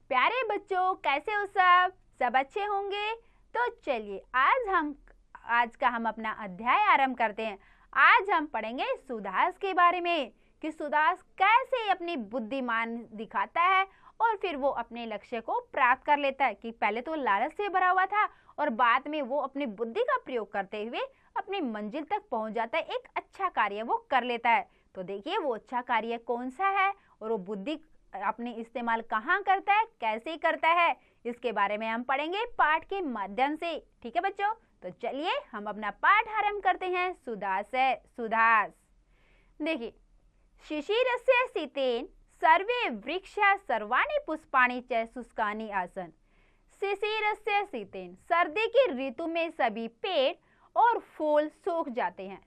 प्यारे बच्चों, कैसे हो सब अच्छे होंगे। तो चलिए आज का हम अपना अध्याय आरंभ करते हैं। आज हम पढ़ेंगे सुदास के बारे में कि सुदास कैसे अपनी बुद्धिमान दिखाता है और फिर वो अपने लक्ष्य को प्राप्त कर लेता है। कि पहले तो लालच से भरा हुआ था और बाद में वो अपनी बुद्धि का प्रयोग करते हुए अपनी मंजिल तक पहुंच जाता है, एक अच्छा कार्य वो कर लेता है। तो देखिए वो अच्छा कार्य कौन सा है और वो बुद्धि अपने इस्तेमाल कहाँ करता है, कैसे करता है, इसके बारे में हम पढ़ेंगे पाठ के माध्यम से। ठीक है बच्चों, तो चलिए हम अपना पाठ आरंभ करते हैं। सुदास। देखिए, शिशिरस्य शीतेन सर्वे वृक्षा सर्वाणि पुष्पाणि च शुष्कानि आसन। शिशिरस्य शीतेन, सर्दी की ऋतु में सभी पेड़ और फूल सूख जाते हैं।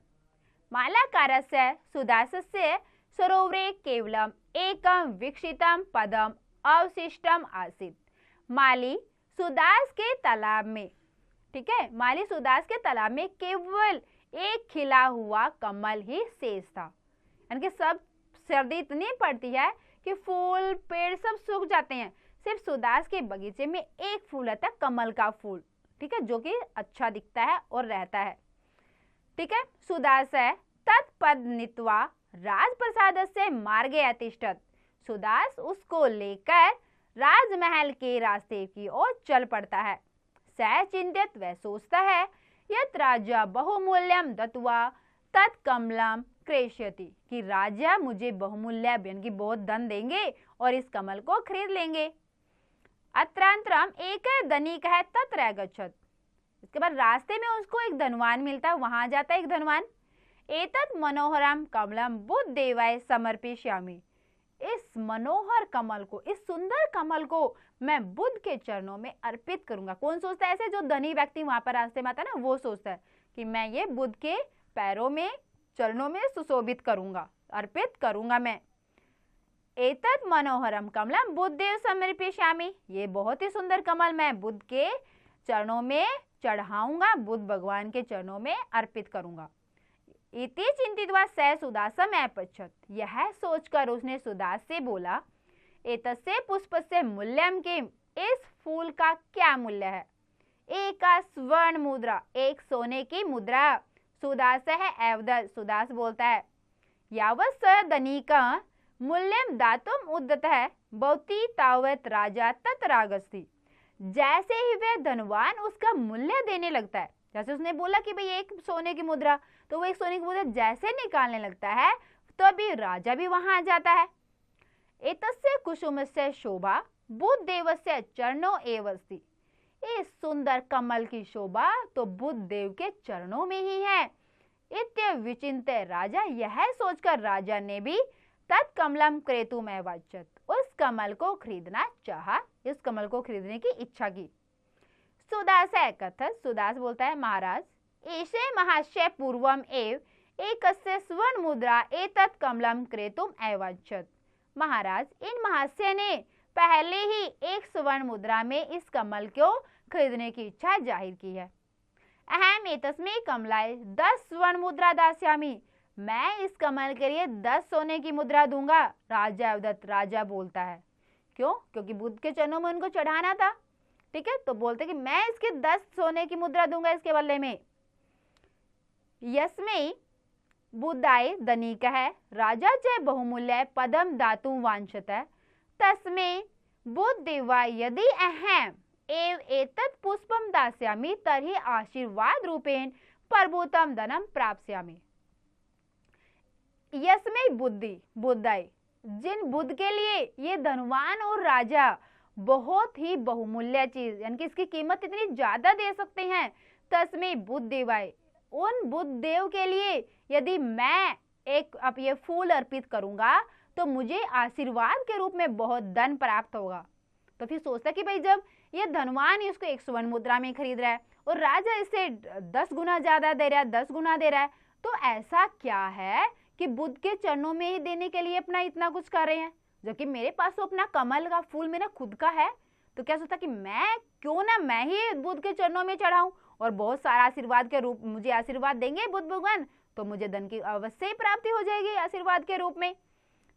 मालाकारस्य सुदासस्य सरोवरे केवलम एकम विकसितम पदम अवशिष्टम आसीत। माली सुदास के तालाब में, ठीक है, माली सुदास के तालाब में केवल एक खिला हुआ कमल ही शेष था। यानी कि सब सर्दी इतनी पड़ती है कि फूल पेड़ सब सूख जाते हैं, सिर्फ सुदास के बगीचे में एक फूल आता है, कमल का फूल, ठीक है, जो कि अच्छा दिखता है और रहता है। ठीक है, सुदास है तत्पद नीत्वा राजप्रसाद से मार्गे अतिष्ठत। सुदास उसको लेकर राजमहल के रास्ते की ओर चल पड़ता है। सह चिंतित वह सोचता है, यत राजा बहुमूल्यम दत्वा तत्कमलम क्रेष्यति, कि राजा मुझे बहुमूल्य यानी कि बहुत धन देंगे और इस कमल को खरीद लेंगे। अत्रांतरम एक धनिक है तत्र गच्छत। इसके बाद रास्ते में उसको एक धनवान मिलता है, वहां जाता है एक धनवान। एतत् मनोहरम कमलम बुद्ध देवाय समर्पयिष्यामि। इस मनोहर कमल को, इस सुंदर कमल को मैं बुद्ध के चरणों में अर्पित करूंगा। कौन सोचता है ऐसे? जो धनी व्यक्ति वहां पर रास्ते में आता है ना, वो सोचता है कि मैं ये बुद्ध के पैरों में, चरणों में सुशोभित करूंगा, अर्पित करूंगा मैं। एतत् मनोहरम कमलम बुद्ध देव समर्पयिष्यामि। ये बहुत ही सुंदर कमल मैं बुद्ध के चरणों में चढ़ाऊंगा, बुद्ध भगवान के चरणों में अर्पित करूंगा। इति चिंतित्वा स सुदासम अपृच्छत्। यह सोचकर उसने सुदास से बोला, एतस्य पुष्पस्य मूल्यम किम। इस फूल का क्या मूल्य है? एका स्वर्ण मुद्रा, एक सोने की मुद्रा। सुदास है अवदत्। सुदास बोलता है, यावत् स धनिका मूल्यम दातुम उद्यतः भवति तावत् राजा तत्रागच्छति। जैसे ही वह धनवान उसका मूल्य देने लगता है, जैसे उसने बोला कि भाई एक सोने की मुद्रा, तो वो एक सोने की मुद्रा जैसे निकालने लगता है तो भी राजा भी वहां आ जाता है। एतस्य कुसुमस्य शोभा बुद्ध देवस्य चरणों एव अस्ति। इस सुंदर कमल की शोभा तो बुद्ध देव के चरणों में ही है। इत्य विचिन्त्य राजा, यह सोचकर राजा ने भी तत्कमलम क्रेतुम एवाच्चत। उस कमल को खरीदना चाहा, इस कमल को खरीदने की इच्छा की। सुदास है कथन। सुदास बोलता है, महाराज ऐसे महाशय पूर्वम एव एकस्य स्वर्ण मुद्रा एतत् कमलम क्रेतुम एवाच्चत। महाराज, इन महाशय ने पहले ही एक स्वर्ण मुद्रा में इस कमल को खरीदने की इच्छा जाहिर की है। अहम एतस्मै कमलाय 10 स्वर्ण मुद्रा दास्यामि। मैं इस कमल के लिए 10 सोने की मुद्रा दूंगा। राजा अवदत्त, राजा बोलता है। क्यों? क्योंकि बुद्ध के चरणों में उनको चढ़ाना था, ठीक है, तो बोलते कि मैं इसके 10 सोने की मुद्रा दूंगा इसके बदले में। यस्मै बुद्धाय धनिक है राजा च बहुमूल्य पदम दातुं वांछतः तस्मै बुद्ध देवा यदि अहम एव एतत् पुष्पम दास्यामि तर्हि आशीर्वाद रूपेण प्रभुतम धनम प्राप्स्यामि। यस्मै बुद्धाय, जिन बुद्ध के लिए ये धनवान और राजा बहुत ही बहुमूल्य चीज, यानी कि इसकी कीमत इतनी ज्यादा दे सकते हैं, तस्मै बुद्ध देवाय, उन बुद्ध देव के लिए यदि मैं एक अब ये फूल अर्पित करूंगा तो मुझे आशीर्वाद के रूप में बहुत धन प्राप्त होगा। तो फिर सोचता कि भाई जब ये धनवान इसको एक स्वर्ण मुद्रा में खरीद रहा है और राजा इसे 10 गुना ज्यादा दे रहा है, 10 गुना दे रहा है, तो ऐसा क्या है कि बुद्ध के चरणों में ही देने के लिए अपना इतना कुछ कर रहे हैं, जबकि मेरे पास तो अपना कमल का फूल मेरा खुद का है। तो क्या सोचता कि मैं क्यों ना मैं ही बुद्ध के चरणों में चढ़ाऊं और बहुत सारा आशीर्वाद के रूप मुझे आशीर्वाद देंगे बुद्ध भगवान, तो मुझे धन की अवश्य ही प्राप्ति हो जाएगी आशीर्वाद के रूप में।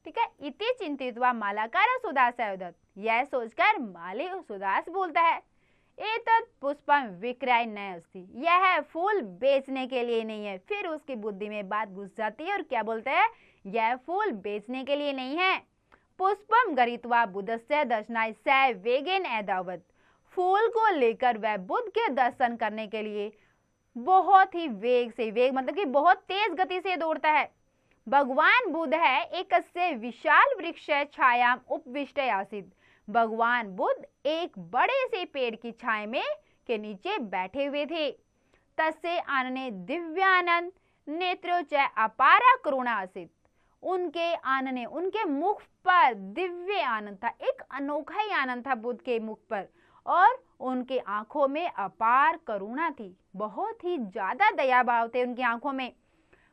ठीक है। इति चिंतित्वा मालाकार सुदास अवदत्, यह सोचकर माली सुदास बोलता है एतत् पुष्पम विक्रय न अस्ति, यह फूल बेचने के लिए नहीं है। फिर उसकी बुद्धि में बात घुस जाती है और क्या बोलता है, यह फूल बेचने के लिए नहीं है। पुष्पम गरीत्वा बुद्धस्य दर्शनाय स वेगेन एदावत्, फूल को लेकर वह बुद्ध के दर्शन करने के लिए बहुत ही वेग से, वेग मतलब कि बहुत तेज गति से दौड़ता है। भगवान बुद्ध है एक विशाल वृक्ष छायाम उपविष्ट आसीत्, भगवान बुद्ध एक बड़े से पेड़ की छाया में के नीचे बैठे हुए थे। तस्य आनने दिव्यानंद नेत्रो च अपारा करुणा आसीत्, उनके आनने उनके मुख पर दिव्य आनंद था, एक अनोखा ही आनंद था बुद्ध के मुख पर, और उनके आंखों में अपार करुणा थी, बहुत ही ज्यादा दया भाव थे उनकी आंखों में।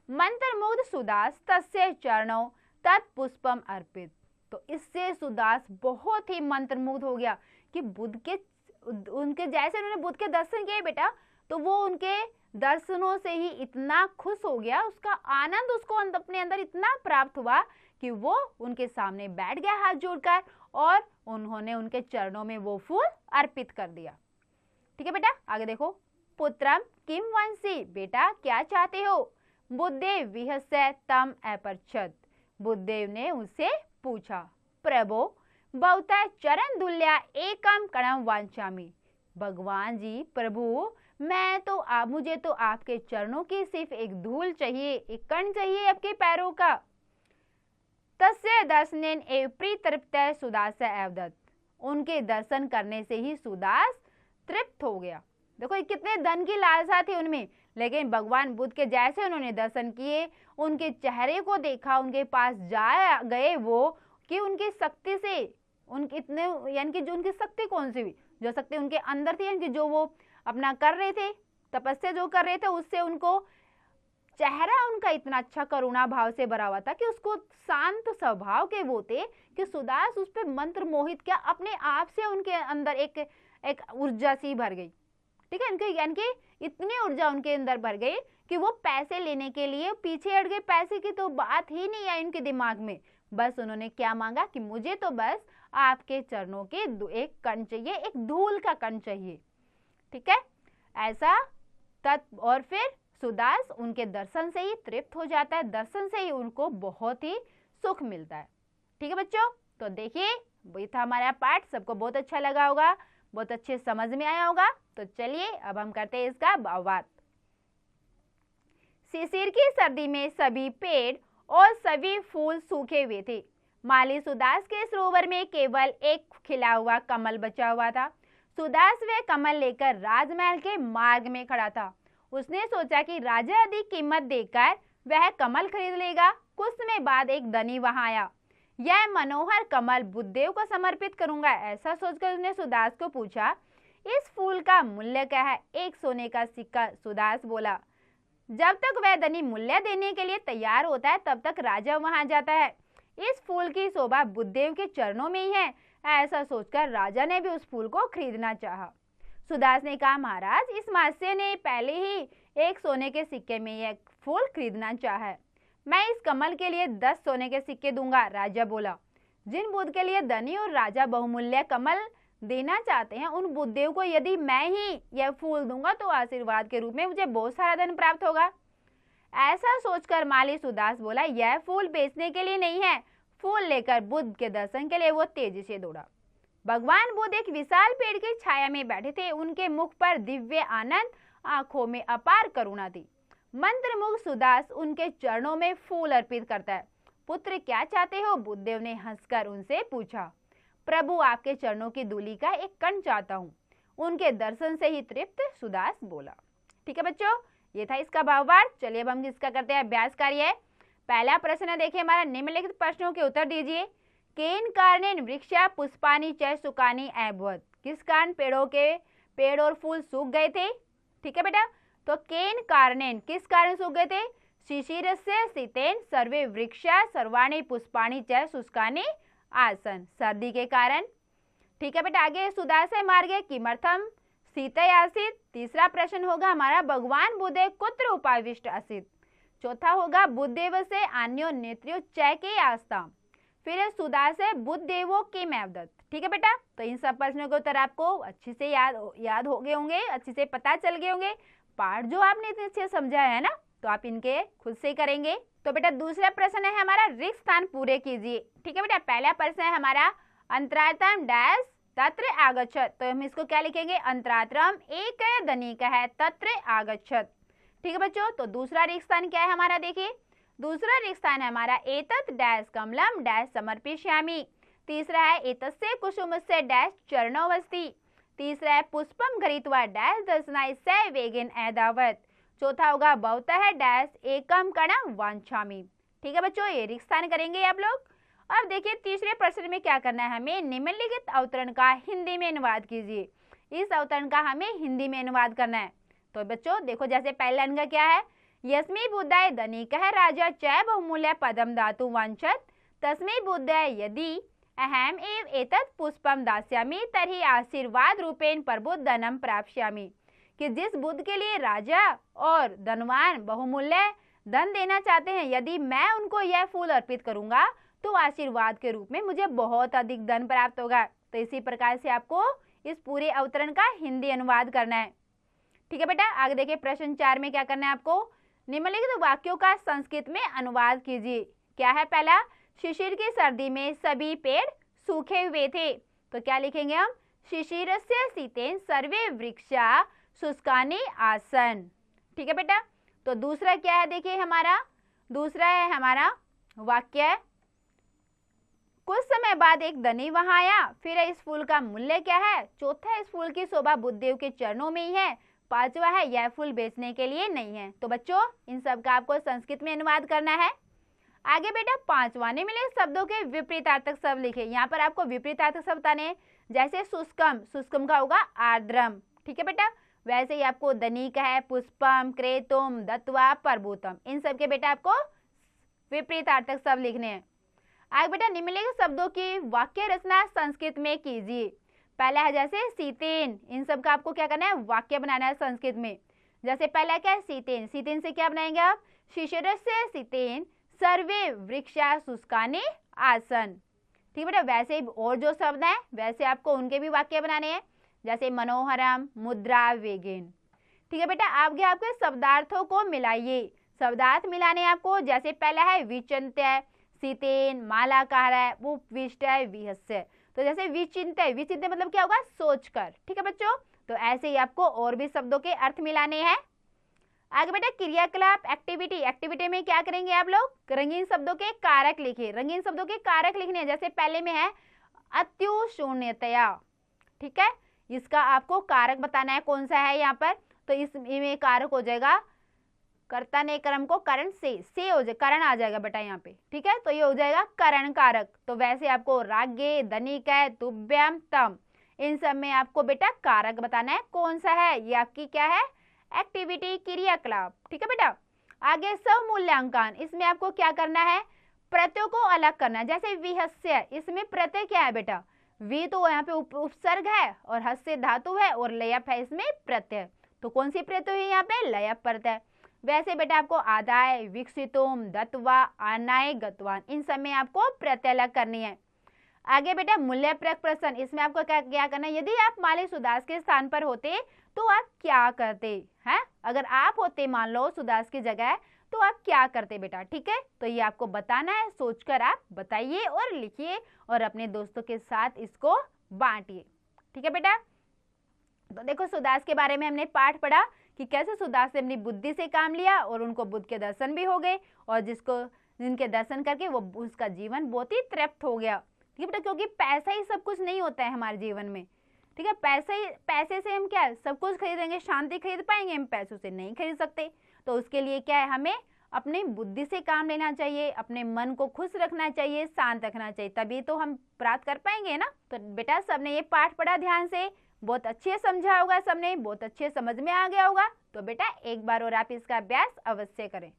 मंत्रमुग्ध सुदास तस्य चरणों तत्पुष्पम अर्पित, तो इससे सुदास बहुत ही मंत्रमुग्ध हो गया कि बुद्ध के उनके जैसे उन्होंने बुद्ध के दर्शन किए बेटा, तो वो उनके दर्शनों से ही इतना खुश हो गया, उसका आनंद उसको अपने अंदर इतना प्राप्त हुआ कि वो उनके सामने बैठ गया हाथ जोड़कर, और उन्होंने उनके चरणों में वो फूल अर्पित कर दिया। ठीक है बेटा, आगे देखो। पुत्रम किम वंशी, बेटा क्या चाहते हो। बुद्धदेव विहस्य तम अपृच्छत्, बुद्धदेव ने उससे पूछा प्रभो भवतः चरण धूल्या एकम कणम वांछामि, भगवान जी प्रभु मैं तो मुझे तो आपके चरणों की सिर्फ एक धूल चाहिए, एक कण चाहिए आपके पैरों का। तस्य दर्शनेन एव प्रीतृप्त सुदास अवदत्, उनके दर्शन करने से ही सुदास तृप्त हो गया। देखो कितने धन की लालसा थी उनमें, लेकिन भगवान बुद्ध के जैसे उन्होंने दर्शन किए, उनके चेहरे को देखा, उनके पास जा गए वो कि उनकी शक्ति से उनके इतने यानी कि जो उनकी शक्ति कौन सी हुई, जो शक्ति उनके अंदर थी, यानी कि जो वो अपना कर रहे थे, तपस्या जो कर रहे थे, उससे उनको चेहरा उनका इतना अच्छा करुणा भाव से भरा हुआ था कि उसको शांत स्वभाव के वो थे कि सुदास उस पर मंत्र मोहित किया, अपने आप से उनके अंदर एक ऊर्जा सी भर गई। ठीक है, उनके यानी कि इतनी ऊर्जा उनके अंदर भर गई कि वो पैसे लेने के लिए पीछे हट गए, पैसे की तो बात ही नहीं आई उनके दिमाग में। बस उन्होंने क्या मांगा कि मुझे तो बस आपके चरणों के एक कण चाहिए, एक धूल का कण चाहिए। ठीक है, ऐसा और फिर सुदास उनके दर्शन से ही तृप्त हो जाता है, दर्शन से ही उनको बहुत ही सुख मिलता है। ठीक है बच्चों, तो देखिए ये था हमारा पाठ, सबको बहुत अच्छा लगा होगा, बहुत अच्छे समझ में आया होगा। तो चलिए अब हम करते हैं इसका भावार्थ। शिशिर की सर्दी में सभी पेड़ और सभी फूल सूखे हुए थे। माली सुदास के सरोवर में केवल एक खिला हुआ कमल बचा हुआ था। सुदास वह कमल लेकर राजमहल के मार्ग में खड़ा था। उसने सोचा कि राजा अधिक कीमत देकर वह कमल खरीद लेगा। कुछ समय बाद एक धनी वहां आया। यह मनोहर कमल बुद्धदेव को समर्पित करूंगा, ऐसा सोचकर उसने सुदास को पूछा, इस फूल का मूल्य क्या है। एक सोने का सिक्का, सुदास बोला। जब तक वह धनी मूल्य देने के लिए तैयार होता है तब तक राजा वहां जाता है। इस फूल की शोभा बुद्धदेव के चरणों में ही है, ऐसा सोचकर राजा ने भी उस फूल को खरीदना चाहा। सुदास ने कहा, महाराज इस मास्य ने पहले ही एक सोने के सिक्के में यह फूल खरीदना चाहा। मैं इस कमल के लिए 10 सोने के सिक्के दूंगा, राजा बोला। जिन बुद्ध के लिए धनी और राजा बहुमूल्य कमल देना चाहते हैं, उन बुद्धदेव को यदि मैं ही यह फूल दूंगा तो आशीर्वाद के रूप में मुझे बहुत सारा धन प्राप्त होगा। ऐसा सोचकर माली सुदास बोला, यह फूल बेचने के लिए नहीं है। फूल लेकर बुद्ध के दर्शन के लिए वो तेजी से दौड़ा। भगवान बुद्ध एक विशाल पेड़ की छाया में बैठे थे। उनके मुख पर दिव्य आनंद, आंखों में अपार करुणा थी। मंत्रमुग्ध सुदास उनके चरणों में फूल अर्पित करता है। पुत्र क्या चाहते हो, बुद्धदेव ने हंसकर उनसे पूछा। प्रभु आपके चरणों की धूलि का एक कण चाहता हूँ। उनके दर्शन से ही तृप्त सुदास बोला। ठीक है बच्चों, ये था इसका भावार्थ। चलिए अब हम इसका करते हैं अभ्यास कार्य। पहला प्रश्न देखिए हमारा, निम्नलिखित प्रश्नों के उत्तर दीजिए। केन कारणेन वृक्षा पुष्पानि च सुकानि अभवत्, किस कारण पेड़ और फूल सूख गए थे। ठीक है बेटा, तो केन कारणेन किस कारण सूख गए थे। शिशिरस्य शीतेन सर्वे वृक्षा सर्वाणि पुष्पाणि च शुष्कानि आसन, सर्दी के कारण। ठीक है बेटा, आगे सुदास मार्गे किमर्थम शीते आसीत्। तीसरा प्रश्न होगा हमारा, भगवान बुद्धे कुत्र उपाविष्ट आसीत्, चौथा होगा बुद्धदेव से अन्यो नेत्रियो चय के आस्था। फिर है सुधा से बुद्धदेवों के मैवदत्त। ठीक है बेटा, तो इन सब प्रश्नों के उत्तर आपको अच्छे से याद हो गए होंगे, अच्छे से पता चल गए होंगे। पाठ जो आपने इतने अच्छे समझा है ना, तो आप इनके खुद से करेंगे। तो बेटा दूसरा प्रश्न है हमारा रिक्त स्थान पूरे कीजिए। ठीक है बेटा, पहला प्रश्न है हमारा अंतरात्रम डैश तत्र आगच्छत। तो हम इसको क्या लिखेंगे, अंतरात्रम एक दनिक है तत्र आगच्छत। ठीक है बच्चों, तो दूसरा रिक्त स्थान क्या है हमारा, देखिए दूसरा रिक्त स्थान है हमारा एतत् डैश कमलम डैश समर्पयिष्यामि। तीसरा है एतस्य कुसुमस्य डैश चरणोवस्ति। तीसरा है पुष्पम घृत्वा डैश दर्शनाय स वेगेन एदावत। चौथा होगा भवतः डैश एकम कणम वांछामि। ठीक है बच्चों, ये रिक्त स्थान करेंगे आप लोग। अब देखिए तीसरे प्रश्न में क्या करना है, हमें निम्नलिखित अवतरण का हिंदी में अनुवाद कीजिए। इस अवतरण का हमें हिंदी में अनुवाद करना है। तो बच्चों देखो, जैसे पहला का क्या है, यस्मै बुद्धाय धनिकः राजा च बहुमूल्य पदम दातु वांछत तस्मै बुद्धाय यदि अहम एव एतत् पुष्पम दास्यामि तर्हि आशीर्वाद रूपेण प्रबुद्ध धनम प्राप्स्यामि। कि जिस बुद्ध के लिए राजा और धनवान बहुमूल्य धन देना चाहते हैं, यदि मैं उनको यह फूल अर्पित करूंगा तो आशीर्वाद के रूप में मुझे बहुत अधिक धन प्राप्त होगा। तो इसी प्रकार से आपको इस पूरे अवतरण का हिंदी अनुवाद करना है। ठीक है बेटा, आगे देखिए प्रश्न 4 में क्या करना है आपको, निम्नलिखित वाक्यों का संस्कृत में अनुवाद कीजिए। क्या है, पहला शिशिर की सर्दी में सभी पेड़ सूखे हुए थे। तो क्या लिखेंगे हम, शिशिरस्य शीतेन सर्वे वृक्षा शुष्कानि आसन। ठीक है बेटा, तो दूसरा क्या है, देखिए हमारा दूसरा है हमारा वाक्य, कुछ समय बाद एक धनी वहां आया। फिर इस फूल का मूल्य क्या है। चौथा, इस फूल की शोभा बुद्धदेव के चरणों में ही है। पांचवा है यह फूल बेचने के लिए नहीं है। तो बच्चों इन सब का आपको संस्कृत में अनुवाद करना है। आगे बेटा पांचवा, निम्नलिखित शब्दों के विपरीतार्थक शब्द लिखे। यहाँ पर आपको विपरीतार्थक शब्द बताने हैं, जैसे शुष्कम, शुष्कम का होगा आर्द्रम। ठीक है बेटा, वैसे ही आपको धनिक है, पुष्पम, क्रेतुम, दत्वा, प्रभुतम, इन सब के बेटा आपको विपरीतार्थक शब्द लिखने हैं। आगे बेटा निम्नलिखित शब्दों की वाक्य रचना संस्कृत में कीजिए। पहला है जैसे शीतेन, इन सब का आपको क्या करना है, वाक्य बनाना है संस्कृत में। जैसे पहला क्या है शीतेन, शीतेन से क्या बनाएंगे आप, शिशिरस्य शीतेन सर्वे वृक्षा शुष्कानि आसन। ठीक बेटा, वैसे ही और जो शब्द हैं वैसे आपको उनके भी वाक्य बनाने हैं, जैसे मनोहरम, मुद्रा, वेगेन। ठीक है बेटा, आगे आपके शब्दार्थों को मिलाइए। शब्दार्थ मिलाने आपको, जैसे पहला है विचिन्त्य, शीतेन, मालाकार है, उपविष्ट है, विहस्य। तो जैसे विचिन्त्य, विचिन्त्य मतलब क्या होगा, सोचकर। ठीक है बच्चों, तो ऐसे ही आपको और भी शब्दों के अर्थ मिलाने हैं। आगे बेटा क्रियाकलाप, एक्टिविटी, एक्टिविटी में क्या करेंगे आप लोग, रंगीन शब्दों के कारक लिखिए। रंगीन शब्दों के कारक लिखने हैं, जैसे पहले में है अत्युशून्यतया। ठीक है, इसका आपको कारक बताना है कौन सा है यहाँ पर। तो इसमें कारक हो जाएगा कर्ता ने कर्म को करण से हो जाए, करण आ जाएगा बेटा यहाँ पे। ठीक है, तो ये हो जाएगा करण कारक। तो वैसे आपको राज्ञे, धनिक है, तुभ्यम, तम, इन सब में आपको बेटा कारक बताना है कौन सा है। ये आपकी क्या है, एक्टिविटी, क्रियाकलाप। ठीक है बेटा, आगे स्वमूल्यांकन, इसमें आपको क्या करना है, प्रत्ययों को अलग करना है। जैसे विहस्य, इसमें प्रत्यय क्या है बेटा, वी तो यहाँ पे उपसर्ग है और हस्य धातु है और लयप है इसमें प्रत्यय। तो कौन सी प्रत्यय है यहाँ पे, लयप प्रत्यय। वैसे बेटा आपको आदाय, विकसितोम, दत्वा, आनाय, गतवान, इन सब में आपको प्रत्यय अलग करनी है। आगे बेटा मूल्यप्रक प्रश्न, इसमें आपको क्या करना है, यदि आप माली सुदास के स्थान पर होते तो आप क्या करते हैं। अगर आप होते मान लो सुदास की जगह, तो आप क्या करते बेटा। ठीक है, तो ये आपको बताना है, सोचकर आप बताइए और लिखिए और अपने दोस्तों के साथ इसको बांटिए। ठीक है बेटा, तो देखो सुदास के बारे में हमने पाठ पढ़ा कि कैसे सुदास ने अपनी बुद्धि से काम लिया और उनको बुद्ध के दर्शन भी हो गए, और जिनके दर्शन करके वो उसका जीवन बहुत ही तृप्त हो गया। ठीक है बेटा, क्योंकि पैसा ही सब कुछ नहीं होता है हमारे जीवन में। ठीक है, पैसे से हम क्या सब कुछ खरीदेंगे, शांति खरीद पाएंगे, हम पैसों से नहीं खरीद सकते। तो उसके लिए क्या है, हमें अपनी बुद्धि से काम लेना चाहिए, अपने मन को खुश रखना चाहिए, शांत रखना चाहिए, तभी तो हम प्राप्त कर पाएंगे ना। तो बेटा सबने ये पाठ पढ़ा ध्यान से, बहुत अच्छे समझा होगा, सबने बहुत अच्छे समझ में आ गया होगा। तो बेटा एक बार और आप इसका अभ्यास अवश्य करें।